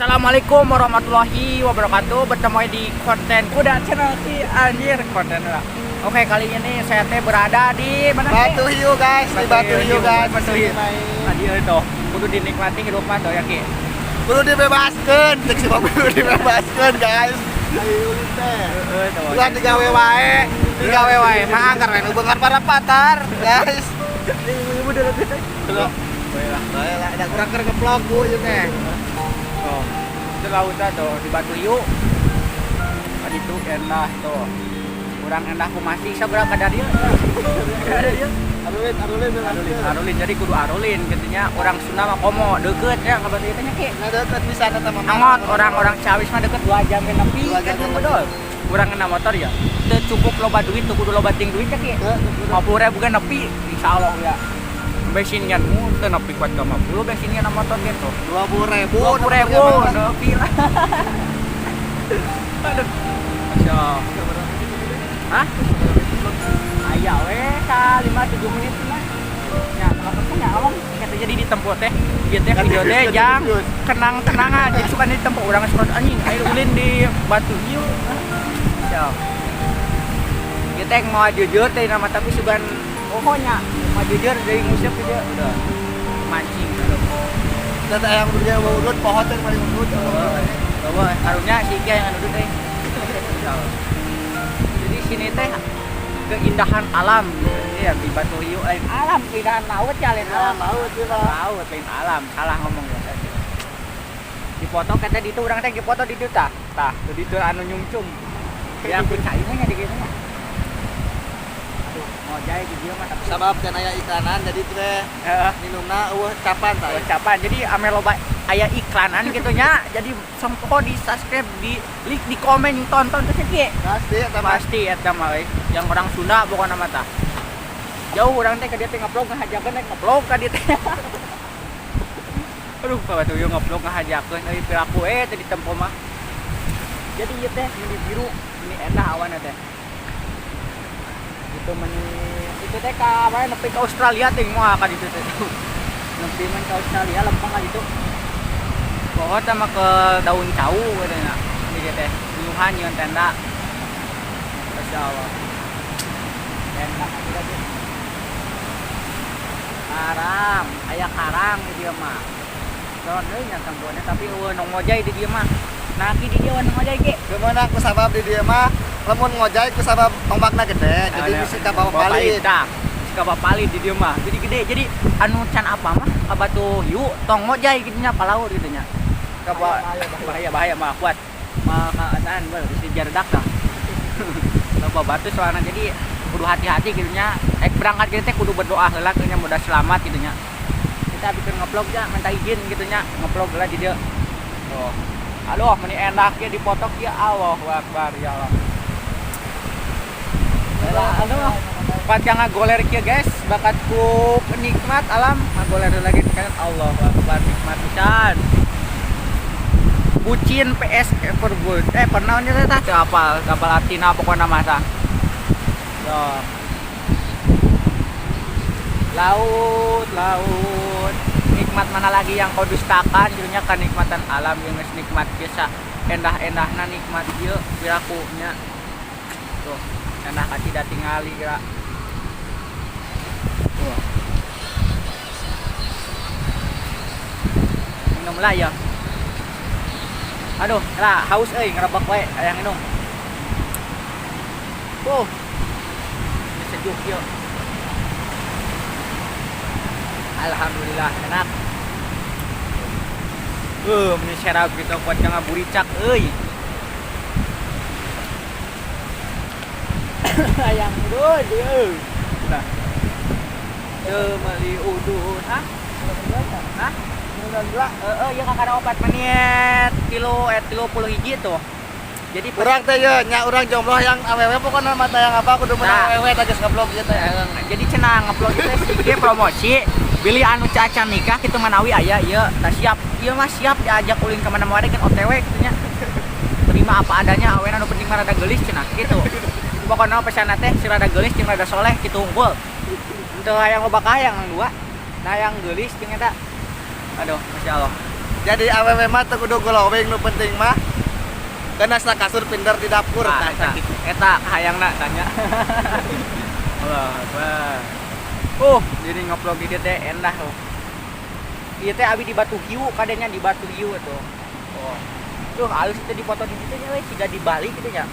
Assalamualaikum warahmatullahi wabarakatuh. Bertemu di konten Kuda Channel si anjir konten lah. Oke, kali ini saya berada di mana? Batu Hiu guys, di Batu Hiu guys. Batu Hiu. Tadi itu kudu dinikmati hidup mah tuh ya Ki. Kudu dibebaskeun, cek si Bapak kudu dibebaskeun guys. Ayo ulin teh. Bukan digawe wae, digawe wae mah karena beungar para patar guys. Ibu udah lebih teh. Baiklah, ada kurang keur ngeplog Bu ieu teh. Oh. Itu lautan tuh di Batu Hiu. Tadi itu enak tuh. Kurang enak ku masih seberapa dari dia? Ada dia. Arulin jadi kudu arulin gitunya. Orang Sunda mah komo deket ya ka Batu Hiu teh nya Ki. Nah deket bisa eta mah. Angot orang-orang Cawis mah deket 2 jam ke nepi kan betul. Kurang kena motor ya. Teu cukup loba duit tuh kudu loba ting duit ya Ki. 50.000 kan nepi insyaallah ya. Bensin kan teu nepi kuat ka 50 bensin kan motor gitu. 20.000 nepi lah. Aduh. Masya. Hah? Aya we ka 5-7 menit mah. Ya, kalau nya ngomong kata jadi ditempuh teh. Ieu teh video teh jang kenang-kenangan jadi suka ditempuh urang suka anjing air ulin di Batu Hiu. Ya. Ieu teh mau jujur teh nama tapi sugan pokoknya mau jujur dari musik dia udah mancing. Dan yang udah urut pohon teh paling urut. Bawa karunya si Kia yang urut teh. Jadi sini teh keindahan alam ya di Batu Hiu lain alam keindahan laut ya lain alam laut lain alam salah ngomong ya di foto kata di itu orang teh di foto di itu tah di itu anu nyungcung yang percaya mah di kieu mah aduh mau jaya di dieu mah tapi Sabab dan aya iklanan jadi teh minumna eueuh capan tah. ucapan jadi ame loba aya iklanan gitu nya jadi sampo di subscribe di like di komen tonton terus Ki pasti eta mah yang orang Sunda bukan nama tah jauh orang teh ka dia teh ngeblog ngahajakeun teh ngeblog ka dia teh aduh ka Batu Hiu ngeblog ngahajakeun euy piraku teh ditempo mah jadi ieu teh meni biru meni enak awan teh itu meni itu teh ka bae nepi ka Australia teh moal ka ditu teh nepi man ka Australia lempeng ka ditu pokoknya sama ke daun cau katanya ini teh bunuhan nyeun tenda Masya Allah enak aja tuh karang aya karang di dia mah soalnya deui nya tambona tapi eueuh nu ngojay di dia mah nah ki di dia nu ngojay Ki gimana ku sabab di dia mah lamun ngojay ku sabab ombakna gede jadi bisa ka bawa palit ka bawa palit di dia mah jadi gede jadi anu can apa mah ka Batu Hiu tong ngojay gitu nya palaur gitu nya ka bahaya mah kuat mah keadaan bisa jardak dah loba batu soalnya jadi kudu hati-hati gitu nya berangkat gitu teh kudu berdoa heula nya mudah selamat gitu nya kita bikin ngeblog ya minta izin gitu nya ngeblog lah di dieu oh aduh meni enak ya dipoto ya Allahu Akbar ya Allah aduh pas yang ngagoler kieu guys bakatku penikmat alam ngagoler lagi kan Allahu Akbar nikmat pisan bucin PS Everboard pernah nya teh kapal artina pokokna mah tah laut nikmat mana lagi yang kau dustakan jadinya kenikmatan alam yang nikmat biasa endah-endahna nikmat ieu pirakunya tuh enak hati da tingali kira tuh minum lah ya aduh lah haus euy ngerebek wae aya minum sejuk yuk alhamdulillah enak ini serap kita buat jangan buricak euy ayang udun euy nah meli udun hah ya kakak 4 menit kilo 30 hiji tuh jadi urang teh ye nya urang jomblo yang awewe pokona mah yang apa kudu menang awewe teh geus ngeblog ieu teh jadi cenah ngeblog teh sige promosi pilih anu cacan nikah kitu manawi aya ieu tah siap ieu mah siap diajak ulin ka mana-mana kan OTW kitu nya terima apa adanya awena nu penting mah rada geulis cenah kitu pokona pesanna teh si rada geulis jeung rada soleh kitu unggul teu hayang loba ka hayang dua nah yang geulis jeung eta aduh Masya Allah Jadi awewe mah teu kudu glowing, nu penting mah keunasna kasur pinter di dapur. Ah, eta kahayangna tanya. Allah Akbar. Jadi ngeplog di dieu teh endah tuh. Ieu teh abi di Batu Hiu, kadenya di Batu Hiu tuh. Tuh halus itu di foto di dieu nya we siga di Bali kitu nya.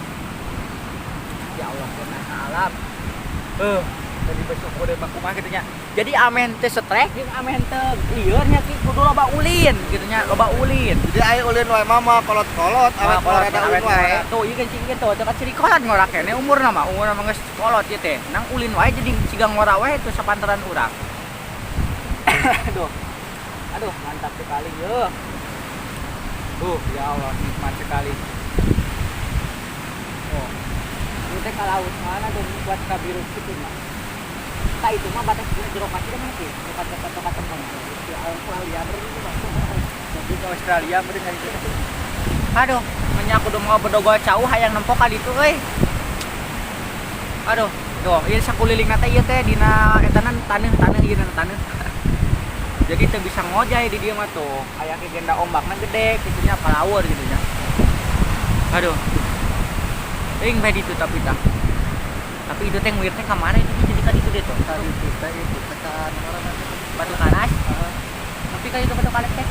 Ya Allah, keunasna alam. Tadi besok udah bakumah gitu nya. Jadi amen teh strek jeung amen teh lieur nya ki kudu loba ulin gitu nya, loba ulin. Jadi aya ulin wae mama kolot-kolot awet rada ulin wae. Tuh ieu kan cing kitu, teu ciri kolot ngorak keneh umurna mah geus kolot ieu teh. Nang ulin wae jadi siga ngora wae teu sapantaran urang. Aduh. Aduh, mantap sekali yeuh. Ya Allah, nikmat sekali. Ini teh ka laut mana tuh buat ka biru kitu mah. Tah itu mah batas jero kaki teh mah sih, bukan tempat tempat di Australia begitu Bang. Jadi ke Australia meureun hari itu. Aduh, nya kudu mau bedogol cauh hayang nempok ka ditu euy. Aduh, tuh ieu sakulilingna teh ieu teh dina etanan taneuh ieu taneuh. Jadi teu bisa ngojay di dieu mah tuh. Aya genda ombakna gede, kitunya palawur gitu nya. Aduh. Ting bae ditu tapi tah. Tapi itu teh nguir teh ka mana itu jadi ka ditu deh tuh. Tadi itu tekan orang Batu Kanas. Tapi ka itu Batu Kanas teh.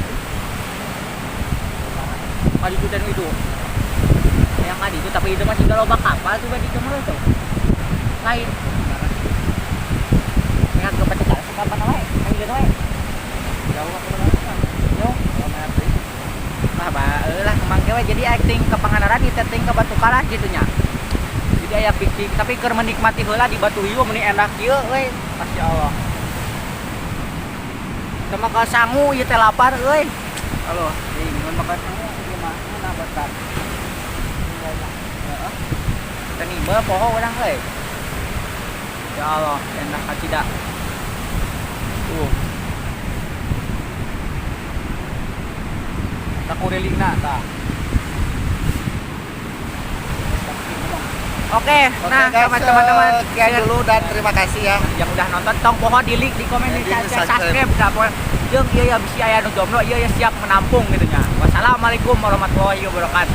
Ka ditu dan itu. Yang ka ditu tapi itu masih loba kapal tuh di ditu mah tuh. Lain. Yang ke Batu Kanas kapan wae? Ka ditu wae. Jauh apa kan? Jauh. Lah kemangke we jadi acting ke Pangandaran di setting ke Batu Kalas gitu nya. Jadi aya piknik tapi keur menikmati heula di Batu Hiu meuni endah kieu euy. Masya Allah. Teu maka sangu ieu teh lapar euy. Halo, mun maka sangu ieu mah mana batar. Heeh. Teu nimba poho urang euy. Ya Allah, endah kacida. Sakulilingna tah. Oke, nah teman-teman sekian dulu dan terima kasih ya yang udah nonton. Tong poho di link di komen di subscribe dah poe. Jeung ieu ya bisi aya nu jomblo ieu ya siap menampung gitu nya. Wassalamualaikum warahmatullahi wabarakatuh.